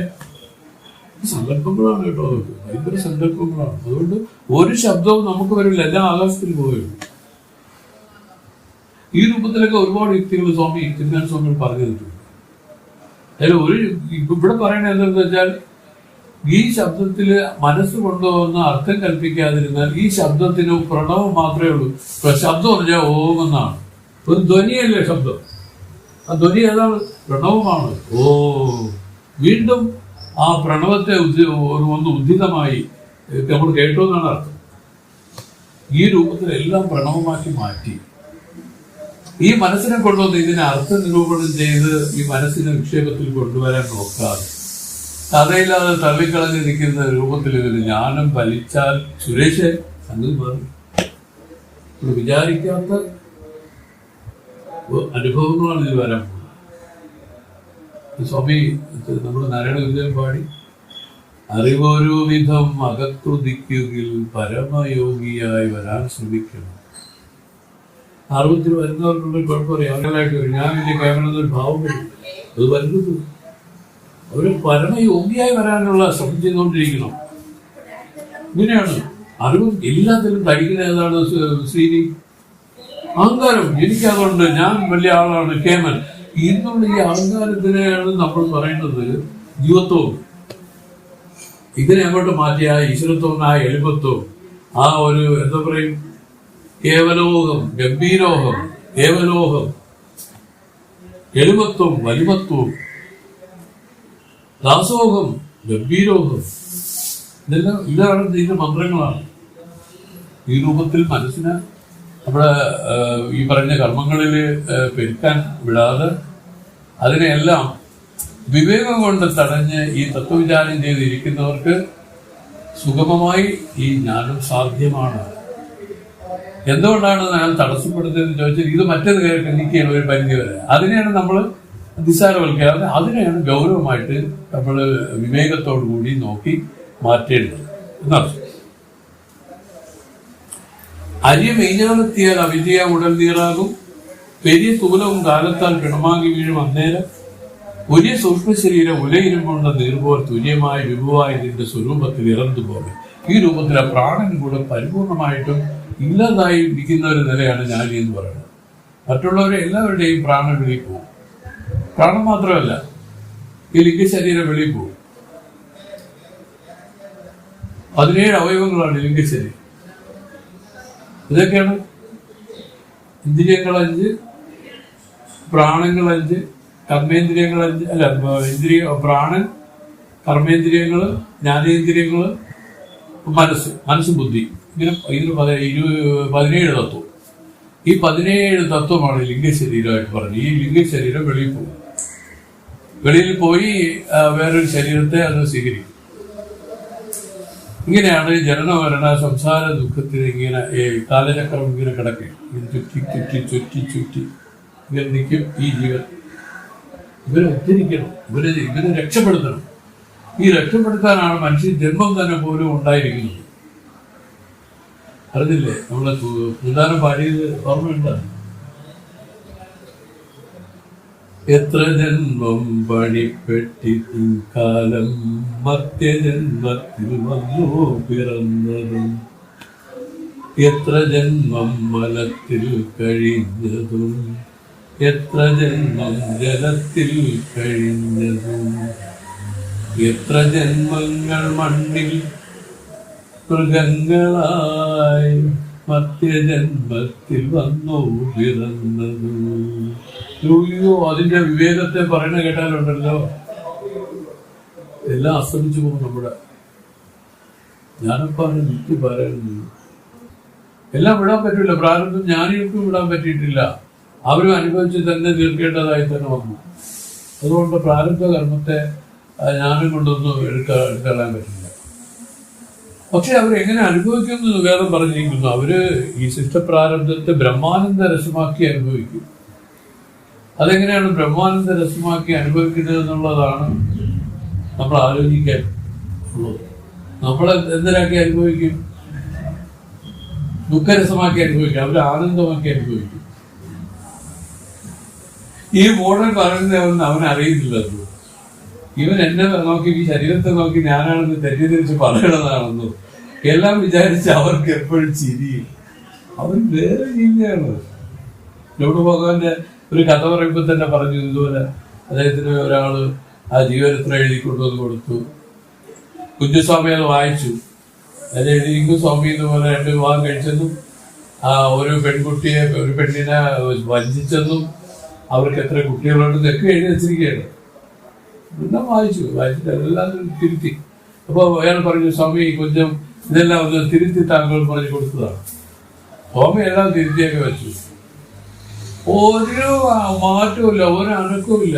സങ്കല്പങ്ങളാണ് കേട്ടോ, അതൊക്കെ ഭയങ്കര സങ്കല്പങ്ങളാണ്. അതുകൊണ്ട് ഒരു ശബ്ദവും നമുക്ക് വരില്ല, എല്ലാം ആകാശത്തിൽ പോവുകയുള്ളൂ. ഈ രൂപത്തിലൊക്കെ ഒരുപാട് യുക്തികൾ സ്വാമി ചിന്താൻ സ്വാമികൾ പറഞ്ഞു തന്നിട്ടുണ്ട്. അതിൽ ഇവിടെ പറയണത് എന്താണെന്ന് വെച്ചാൽ ഈ ശബ്ദത്തില് മനസ്സ് കൊണ്ടുപോകുന്ന അർത്ഥം കൽപ്പിക്കാതിരുന്നാൽ ഈ ശബ്ദത്തിന് പ്രണവം മാത്രമേ ഉള്ളൂ. ശബ്ദം എന്ന് വെച്ചാൽ ഓം എന്നാണ്, ഒരു ധ്വനിയല്ലേ ശബ്ദം. ആ ധ്വനി ഏതാണ്? പ്രണവമാണ്. ഓ വീണ്ടും ആ പ്രണവത്തെ ഒന്ന് ഉദ്ധിതമായി നമ്മൾ കേട്ടു എന്നാണ് അർത്ഥം. ഈ രൂപത്തിൽ എല്ലാം പ്രണവമാക്കി മാറ്റി ഈ മനസ്സിനെ കൊണ്ടുവന്ന് ഇതിനെ അർത്ഥ നിരൂപണം ചെയ്ത് ഈ മനസ്സിനെ വിക്ഷേപത്തിൽ കൊണ്ടുവരാൻ നോക്കാതെ കഥയില്ലാതെ തള്ളിക്കളഞ്ഞിരിക്കുന്ന രൂപത്തിൽ ഇതിന് ജ്ഞാനം ഫലിച്ചാൽ സുരേഷ് സംഗതി മാറി. ഇവിടെ വിചാരിക്കാത്ത അനുഭവങ്ങളാണ് ഇതിൽ വരാൻ പോകുന്നത്. സ്വാമി നമ്മുടെ നാരായണ ഗുരുദേവൻ പാടി അറിവൊരു വിധം അകത്തുദിക്കുകിൽ പരമയോഗിയായി വരാൻ ശ്രമിക്കണം. 60 വരുന്നവർക്കുള്ള കുഴപ്പമറിയാം. അവരായിട്ട് ഞാൻ വലിയ കേവലം ഒരു ഭാവം വരും, അത് വരുന്നത് അവര് പരമയോഗിയായി വരാനുള്ള ശ്രമം ചെയ്തുകൊണ്ടിരിക്കണം. ഇങ്ങനെയാണ് അറിവും എല്ലാത്തിലും കഴിക്കുന്ന ഏതാണ് ശ്രീനി? അഹങ്കാരം. എനിക്കതുകൊണ്ട് ഞാൻ വലിയ ആളാണ്, കേമൻ. ഇന്നുള്ള ഈ അഹങ്കാരത്തിനെയാണ് നമ്മൾ പറയുന്നത് ജീവത്വവും. ഇതിനെ അങ്ങോട്ട് മാറ്റിയ ഈശ്വരത്വവും ആ എളിമത്വവും ആ ഒരു എന്താ പറയും കേവലോഹം, ഗംഭീരോഹം, കേവലോഹം എളിമത്വം, വലിമത്വവും, ദാസോഹം, ഗംഭീരോഹം, ഇതാണ് ഇതിന്റെ മന്ത്രങ്ങളാണ്. ഈ രൂപത്തിൽ മനസ്സിനെ നമ്മുടെ ഈ പറഞ്ഞ കർമ്മങ്ങളിൽ പെരുക്കാൻ വിടാതെ അതിനെയെല്ലാം വിവേകം കൊണ്ട് തടഞ്ഞ് ഈ തത്വവിചാരം ചെയ്തിരിക്കുന്നവർക്ക് സുഗമമായി ഈ ജ്ഞാനം സാധ്യമാണ്. എന്തുകൊണ്ടാണ് ഞാൻ തടസ്സപ്പെടുത്തിയെന്ന് ചോദിച്ചാൽ ഇത് മറ്റേത് നീക്കിയാണ് ഒരു പരിധി വരെ. അതിനെയാണ് നമ്മൾ നിസ്സാരവൽക്കാതെ അതിനെയാണ് ഗൗരവമായിട്ട് നമ്മൾ വിവേകത്തോടു കൂടി നോക്കി മാറ്റേണ്ടത് എന്നർത്ഥം. അരിയ മെയ്ഞ്ഞാനെത്തിയാൽ അവിദ്യ ഉടൽ നീറാകും, പെരിയ തൂലവും കാലത്താൽ പിണമാകി വീഴും അന്നേരം വലിയ സൂക്ഷ്മ ശരീരം ഉലയിലും കൊണ്ട നീർപോൽ തുല്യമായി വിഭുവായി നിന്റെ സ്വരൂപത്തിൽ ഇറന്നു പോകും. ഈ രൂപത്തിൽ ആ പ്രാണൻ കൂടെ പരിപൂർണമായിട്ടും ഇല്ലാതായി ഇരിക്കുന്ന ഒരു നിലയാണ് ജ്ഞാനി എന്ന് പറയുന്നത്. മറ്റുള്ളവരെ എല്ലാവരുടെയും പ്രാണൻ വെളിയിൽ പോകും. പ്രാണൻ മാത്രമല്ല, ഈ ലിംഗശരീരം വെളിയിൽ പോകും. 17 അവയവങ്ങളാണ് ലിംഗശരീരം. ഇതൊക്കെയാണ് ഇന്ദ്രിയങ്ങൾ 5, പ്രാണങ്ങൾ 5, കർമ്മേന്ദ്രിയങ്ങൾ 5, അല്ല പ്രാണൻ, കർമ്മേന്ദ്രിയങ്ങൾ, ജ്ഞാനേന്ദ്രിയങ്ങൾ, മനസ്സ് ബുദ്ധി, ഇങ്ങനെ 17 തത്വം. ഈ 17 തത്വമാണ് ലിംഗശരീരമായിട്ട് പറഞ്ഞത്. ഈ ലിംഗശരീരം വെളിയിൽ പോകും. വെളിയിൽ പോയി വേറൊരു ശരീരത്തെ അത് സ്വീകരിക്കും. ഇങ്ങനെയാണ് ജനന മരണ സംസാര ദുഃഖത്തിന് ഇങ്ങനെ കാലചക്രം ഇങ്ങനെ കിടക്കും. ഇത് ചുറ്റി ചുറ്റി ചുറ്റി ചുറ്റി ഇങ്ങനെ നിൽക്കും ഈ ജീവൻ. ഇവരെ ഉദ്ധരിക്കണം, ഇവരെ രക്ഷപ്പെടുത്തണം. ഈ രക്ഷപ്പെടുത്താനാണ് മനുഷ്യ ജന്മം തന്നെ പോലും ഉണ്ടായിരിക്കുന്നത്. അറിഞ്ഞില്ലേ? നമ്മളെ പ്രധാനം പാടിയത് ഓർമ്മയുണ്ട്. എത്ര ജന്മം പണിപ്പെട്ടിട്ടും കാലം മർത്യജന്മത്തിൽ വന്നു പിറന്നതും, എത്ര ജന്മം മലത്തിൽ കഴിഞ്ഞതും, എത്ര ജന്മം ജലത്തിൽ കഴിഞ്ഞതും, എത്ര ജന്മങ്ങൾ മണ്ണിൽ മൃഗങ്ങളായി മധ്യജന്മത്തിൽ വന്നു പിറന്നതും. അയ്യോ, അതിന്റെ വിവേകത്തെ പറയണ കേട്ടാലുണ്ടല്ലോ എല്ലാം അസ്തമിച്ചു പോകും. നമ്മുടെ ഞാനപ്പാണ് നിത്യ പറയുന്നത് എല്ലാം വിടാൻ പറ്റില്ല. പ്രാരംഭം ജ്ഞാനികൾക്കും വിടാൻ പറ്റിയിട്ടില്ല. അവരും അനുഭവിച്ച് തന്നെ തീർക്കേണ്ടതായി തന്നെ വന്നു. അതുകൊണ്ട് പ്രാരംഭ കർമ്മത്തെ ജ്ഞാനം കൊണ്ടൊന്നും എടുക്കാൻ പറ്റില്ല. പക്ഷെ അവരെങ്ങനെ അനുഭവിക്കുന്നു വേദം പറഞ്ഞിരിക്കുന്നു. അവര് ഈ ശിഷ്ടപ്രാരബ്ധത്തെ ബ്രഹ്മാനന്ദ രസമാക്കി അനുഭവിക്കും. അതെങ്ങനെയാണ് ബ്രഹ്മാനന്ദ രസമാക്കി അനുഭവിക്കുന്നത് എന്നുള്ളതാണ് നമ്മൾ ആലോചിക്കാൻ ഉള്ളത്. നമ്മൾ എന്തിനാക്കി അനുഭവിക്കും? ദുഃഖരസമാക്കി അനുഭവിക്കും. അവര് ആനന്ദമാക്കി അനുഭവിക്കും. ഈ മോഡൽ പറയുന്നതൊന്നും അവനറിയുന്നില്ലല്ലോ. ഇവൻ എന്നെ നോക്കി, ഈ ശരീരത്തെ നോക്കി ഞാനാണെന്ന് തെറ്റിദ്ധരിച്ച് പറയണതാണെന്നോ എല്ലാം വിചാരിച്ച് അവർക്ക് എപ്പോഴും ചിരിയും. അവർ വേറെ രീതിയാണ്. ഇവിടെ ഭഗവാന്റെ ഒരു കഥ പറയുമ്പോൾ തന്നെ പറഞ്ഞു, ഇതുപോലെ അദ്ദേഹത്തിന് ഒരാള് ആ ജീവചരിത്രം എഴുതിക്കൊണ്ടുവന്ന് കൊടുത്തു. കുഞ്ഞുസ്വാമി അത് വായിച്ചു. അത് എഴുതിയിരിക്കും സ്വാമി ഇതുപോലെ 2 വിവാഹം കഴിച്ചെന്നും ഒരു പെണ്ണിനെ വഞ്ചിച്ചെന്നും അവർക്ക് എത്ര കുട്ടികളുണ്ടെന്നൊക്കെ എഴുതി വെച്ചിരിക്കുകയാണ്. എല്ലാം വായിച്ചിട്ട് എല്ലാം തിരുത്തി. അപ്പൊ അയാൾ പറഞ്ഞു, സ്വാമി കൊഞ്ചം ഇതെല്ലാം ഒന്ന് തിരുത്തി താങ്കൾ പറഞ്ഞു കൊടുത്തതാണ്. സ്വാമി എല്ലാം തിരുത്തിയൊക്കെ വെച്ചു. ഒരു മാറ്റമില്ല, ഒരു അനക്കവുമില്ല.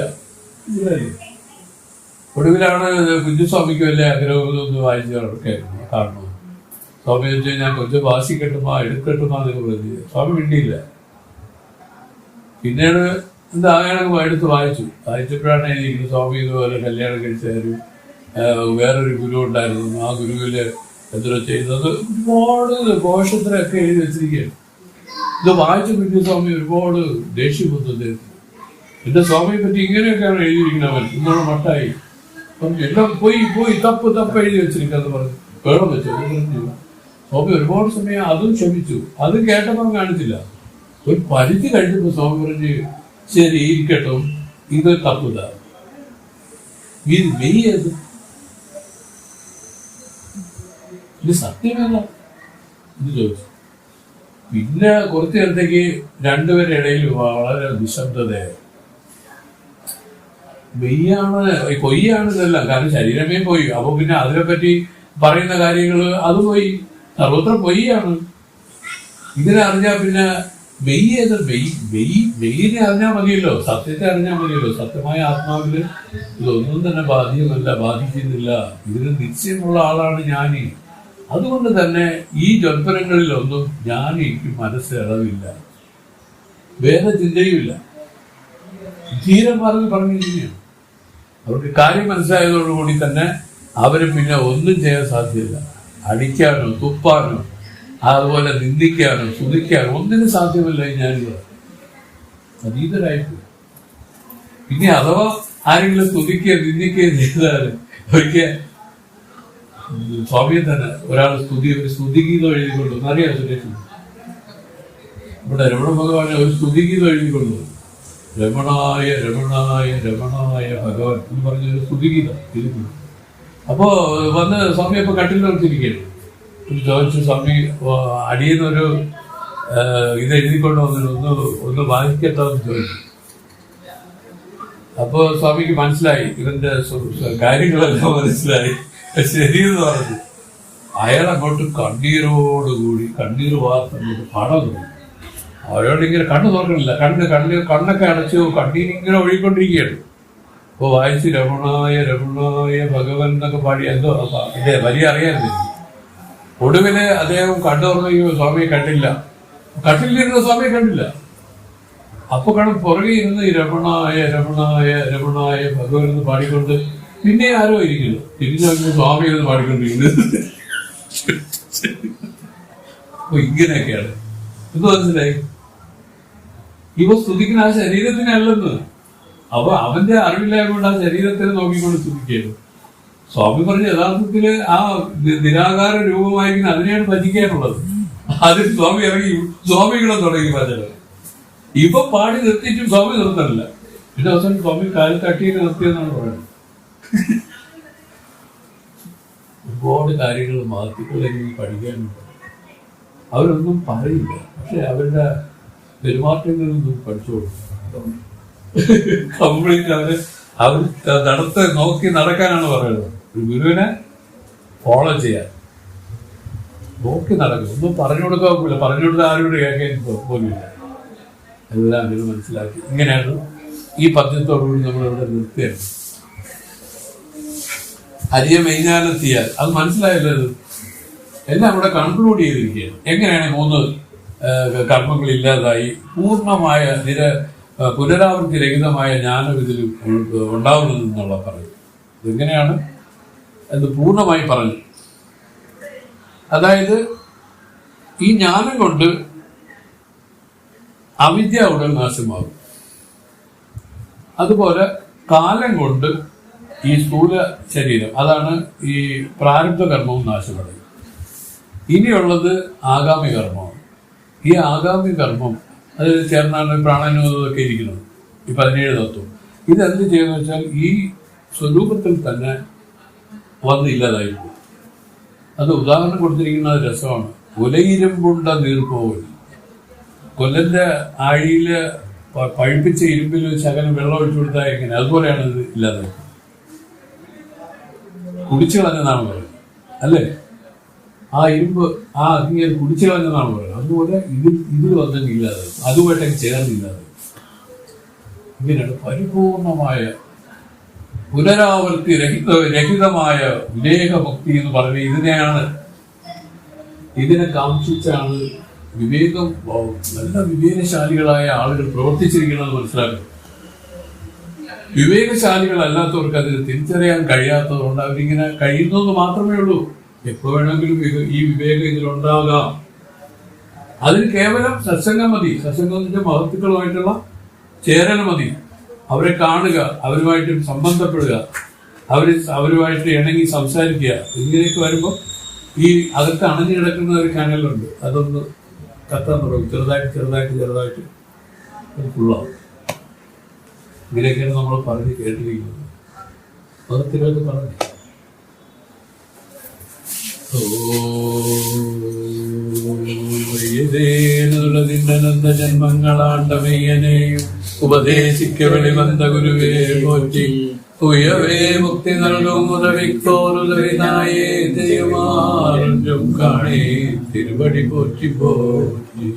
ഒടുവിലാണ് കുഞ്ഞുസ്വാമിക്ക് വലിയ ആഗ്രഹമൊന്നും വായിച്ചു കാണുന്നത്. സ്വാമി വെച്ച് ഞാൻ കൊഞ്ചം വാസിക്കെട്ടുമാ എടുക്കട്ടുമാ എന്നൊക്കെ പറഞ്ഞു. സ്വാമി മിണ്ടിയില്ല. പിന്നീട് എന്തായാലും എടുത്ത് വായിച്ചപ്പോഴാണ് എനിക്ക് സ്വാമി ഇതുപോലെ കല്യാണം കഴിച്ചാലും വേറൊരു ഗുരു ഉണ്ടായിരുന്നു. ആ ഗുരുവില് എന്തോ ചെയ്യുന്നത് ഒരുപാട് ഘോഷത്തിലൊക്കെ എഴുതി വെച്ചിരിക്കുകയാണ്. ഇത് വായിച്ച പിന്നെ സ്വാമി ഒരുപാട് ദേഷ്യം വന്നു അദ്ദേഹത്തിന്. എന്റെ സ്വാമിയെ പറ്റി ഇങ്ങനെയൊക്കെയാണ് എഴുതിയിരിക്കുന്നവൻ എന്നുള്ള മട്ടായി. എല്ലാം പോയി തപ്പ് എഴുതി വെച്ചിരിക്കാന്ന് പറഞ്ഞു. വേണം വെച്ചു പറഞ്ഞു. സ്വാമി ഒരുപാട് സമയം അതും ക്ഷമിച്ചു. അതും കേട്ടപ്പോൾ കാണിച്ചില്ല. ഒരു പരിധി കഴിഞ്ഞപ്പോൾ സ്വാമി പറഞ്ഞ്, ശരി ഇരിക്കട്ടോ, ഇത് തപ്പുത, ഇത് മെയ്യത്, ഇത് സത്യമല്ല എന്ന് ചോദിച്ചു. പിന്നെ കുറച്ചു നേരത്തേക്ക് രണ്ടുപേരുടെ ഇടയിൽ വളരെ നിശബ്ദതയായി. മെയ്യാണ് പൊയ്യാണ് ഇതെല്ലാം. കാരണം ശരീരമേ പോയി. അപ്പൊ പിന്നെ അതിനെപ്പറ്റി പറയുന്ന കാര്യങ്ങൾ അത് പോയി, സർവത്ര പൊയ്യാണ്. ഇതിനെ അറിഞ്ഞാൽ പിന്നെ മെയ്യിനെ അറിഞ്ഞാൽ മതിയല്ലോ, സത്യത്തെ അറിഞ്ഞാൽ മതിയല്ലോ. സത്യമായ ആത്മാവില് ഇതൊന്നും തന്നെ ബാധിക്കുന്നില്ല. ഇതിന് നിശ്ചയമുള്ള ആളാണ് ഞാൻ. അതുകൊണ്ട് തന്നെ ഈ ജൽപ്പനങ്ങളിലൊന്നും എനിക്ക് മനസ്സ് ഇളവില്ല, ഭേദചിന്തയുമില്ല. ധീരന്മാർക്ക് പറഞ്ഞിരിക്കുകയാണ്. അവർക്ക് കാര്യം മനസ്സിലായതോടുകൂടി തന്നെ അവര് പിന്നെ ഒന്നും ചെയ്യാൻ സാധ്യമല്ല. അടിക്കാനോ തുപ്പാനോ അതുപോലെ നിന്ദിക്കാനോ സ്തുതിക്കാനോ ഒന്നിനും സാധ്യമല്ല. ഞാനിത് അതീതരായിപ്പോയി. പിന്നെ അഥവാ ആരെങ്കിലും സ്തുതിക്കുകയോ നിന്ദിക്കുകയോ ചെയ്താൽ ഒരിക്കൽ സ്വാമിയെ തന്നെ ഒരാൾ സ്തുതിഗീതം എഴുതിക്കൊണ്ടു. അറിയാം സുരേഷ്, ഇവിടെ രമണ ഭഗവാനെ ഒരു സ്തുതിഗീതം എഴുതിക്കൊണ്ടു. രമണായ രമണായ രമണായ ഭഗവാൻ എന്ന് പറഞ്ഞൊരു സ്തുതിഗീതം എഴുതി. അപ്പോ വന്ന് സ്വാമി അപ്പൊ കട്ടിൽ നിർത്തിയിരിക്കുകയാണ്. ചോദിച്ചു, സ്വാമി അടിയെന്നൊരു ഇത് എഴുതിക്കൊണ്ട് വന്നിട്ട് ഒന്ന് വായിക്കട്ടോ എന്ന് ചോദിച്ചു. അപ്പോ സ്വാമിക്ക് മനസ്സിലായി, ഇവന്റെ കാര്യങ്ങളെല്ലാം മനസ്സിലായി. ശരിയെന്ന് പറഞ്ഞു. അയാൾ അങ്ങോട്ട് കണ്ണീരോടുകൂടി കണ്ണീർ വാർത്തങ്ങോട്ട് പാടാൻ തുടങ്ങി. അവരോടിങ്ങനെ കണ്ണു തുറക്കണില്ല, കണ്ണൊക്കെ അടച്ചു, കണ്ണീരിങ്ങനെ ഒഴുകിക്കൊണ്ടിരിക്കുകയാണ്. അപ്പൊ വായിച്ച് രമണായ രമണായ ഭഗവൻ എന്നൊക്കെ പാടി എന്തോ ഇതേ വലിയ അറിയാമായിരുന്നു. ഒടുവില് അദ്ദേഹം കണ്ണു തുറന്നു. സ്വാമിയെ കണ്ടില്ല, കട്ടിലിരുന്ന സ്വാമിയെ കണ്ടില്ല. അപ്പൊ പുറകെ ഇരുന്ന് രമണായ രമണായ രമണായ ഭഗവൻ എന്ന് പാടിക്കൊണ്ട് പിന്നെ ആരോ ഇരിക്കുന്നു. തിരിഞ്ഞു സ്വാമി എന്ന് പാടിക്കൊണ്ടിരിക്കുന്നത്. അപ്പൊ ഇങ്ങനെയൊക്കെയാണ്. ഇത് മനസ്സിലായി. ഇവ സ്തുതിക്കുന്ന ആ ശരീരത്തിനല്ലെന്ന്. അപ്പൊ അവന്റെ അറിവില്ലായ്മ കൊണ്ട് ആ ശരീരത്തിനെ നോക്കിക്കൊണ്ട് സ്തുതിക്കുകയാണ്. സ്വാമി പറഞ്ഞ യഥാർത്ഥത്തില് ആ നിരാകാര രൂപമായിരിക്കുന്ന അതിനെയാണ് ഭജിക്കാനുള്ളത്. അതിൽ സ്വാമി ഇറങ്ങി സ്വാമികളെ തുടങ്ങി ഭജനം. ഇപ്പൊ പാടി നിർത്തിയിട്ടും സ്വാമി നിർത്തണില്ല. പിന്നെ അവസാനം സ്വാമി കാലിൽ തട്ടിയിട്ട് നിർത്തിയെന്നാണ് പറയുന്നത്. ഒരുപാട് കാര്യങ്ങൾ മഹത്തുക്കളെങ്കിൽ പഠിക്കാനുണ്ട്. അവരൊന്നും പറയില്ല, പക്ഷെ അവരുടെ പെരുമാറ്റങ്ങളിൽ നിന്നും പഠിച്ചോളൂ. കംപ്ലീറ്റ് അവർ നടത്ത് നോക്കി നടക്കാനാണ് പറയുന്നത്. ഒരു ഗുരുവിനെ ഫോളോ ചെയ്യാൻ നോക്കി നടക്കും. ഒന്നും പറഞ്ഞു കൊടുക്കാൻ പോകില്ല, പറഞ്ഞു കൊടുത്താൽ ആരോട് കേൾക്കാൻ പോലില്ല. എല്ലാം ഇത് മനസ്സിലാക്കി. ഇങ്ങനെയാണ് ഈ പദ്യത്തോടുകൂടി നമ്മളിവിടെ നിർത്തിയത്. അരിയ മെയ്ഞ്ഞാലെത്തിയാൽ അത് മനസ്സിലായല്ലോ. ഇത് എല്ലാം ഇവിടെ കൺക്ലൂഡ് ചെയ്തിരിക്കുകയാണ്. എങ്ങനെയാണ് 3 കർമ്മങ്ങൾ ഇല്ലാതായി പൂർണ്ണമായ പുനരാവൃത്തി രഹിതമായ ജ്ഞാനം ഇതിൽ ഉണ്ടാവുന്നത് എന്നുള്ള പറഞ്ഞു. ഇതെങ്ങനെയാണ് എന്ന് പൂർണ്ണമായി പറഞ്ഞു. അതായത് ഈ ജ്ഞാനം കൊണ്ട് അവിദ്യ ഉടൻ നാശമാകും. അതുപോലെ കാലം കൊണ്ട് ഈ സ്ഥൂല ശരീരം, അതാണ് ഈ പ്രാരബ്ധ കർമ്മവും നാശമടയും. ഇനിയുള്ളത് ആഗാമി കർമ്മമാണ്. ഈ ആഗാമി കർമ്മം അത് ചേർന്നാണ് പ്രാണാനുമൊക്കെ ഇരിക്കുന്നത്. ഈ 17 തത്വം ഇതെന്ത് ചെയ്യുന്ന വെച്ചാൽ ഈ സ്വരൂപത്തിൽ തന്നെ വന്ന് ഇല്ലാതായി പോകും. അത് ഉദാഹരണം കൊടുത്തിരിക്കുന്ന രസമാണ്. ഉലയിരുമ്പുണ്ട നീർപ്പോവൽ. കൊല്ലന്റെ ആഴിയില് പഴുപ്പിച്ച ഇരുമ്പിൽ ശകലം വെള്ളം ഒഴിച്ചു കൊടുത്താൽ എങ്ങനെ, അതുപോലെയാണ് ഇത് ഇല്ലാതായി കുടിച്ചു കളഞ്ഞെന്നാണ് പറയുന്നത്, അല്ലേ? ആ ഇരുമ്പ് ആ അഗ്നി കുടിച്ചു കളഞ്ഞെന്നാണ് പറയുന്നത്. അതുപോലെ ഇതിൽ വന്നെങ്കിൽ ഇല്ലാതായി, അതുമായിട്ടൊക്കെ ചേർന്നില്ലാതായി. ഇങ്ങനെയാണ് പരിപൂർണമായ പുനരാവൃത്തി രഹിതമായ വിവേകമുക്തി എന്ന് പറയുന്നത്. ഇതിനെ കാംക്ഷിച്ചാണ് വിവേകം നല്ല വിവേകശാലികളായ ആളുകൾ പ്രവർത്തിച്ചിരിക്കുന്നത് മനസ്സിലാക്കുന്നത്. വിവേകശാലികളല്ലാത്തവർക്ക് അതിന് തിരിച്ചറിയാൻ കഴിയാത്തതുകൊണ്ട് അവരിങ്ങനെ കഴിയുന്നത് മാത്രമേ ഉള്ളൂ. എപ്പോ വേണമെങ്കിലും ഈ വിവേകം ഇതിലുണ്ടാകാം. അതിന് കേവലം സത്സംഗം മതി. സത്സംഗത്തിന്റെ മഹത്തുക്കളുമായിട്ടുള്ള ചേരൽ മതി. അവരെ കാണുക, അവരുമായിട്ട് സംബന്ധപ്പെടുക, അവരുമായിട്ട് ഇണങ്ങി സംസാരിക്കുക. ഇങ്ങനെയൊക്കെ വരുമ്പോൾ ഈ അകത്ത് അണഞ്ഞു കിടക്കുന്ന ഒരു കനലുണ്ട്, അതൊന്ന് കത്താൻ തുടങ്ങും. ചെറുതായിട്ട് ഫുള്ളാവും. ഇങ്ങനെയൊക്കെയാണ് നമ്മൾ പറഞ്ഞ് കേട്ടിരിക്കുന്നത്. മഹത്തുക്കൾക്ക് പറഞ്ഞു ോന്നതിന്റെ ജന്മങ്ങളാണ്ടമയ്യനെയും ഉപദേശിക്ക വെളിവந்த ഗുരുവേ പോറ്റി ഉയവേ മുക്തി നൽകും ഉദവിക്കോറുദവിനായേ ദൈവമാറും കാണേ തിരുവടി പോറ്റി പോറ്റി.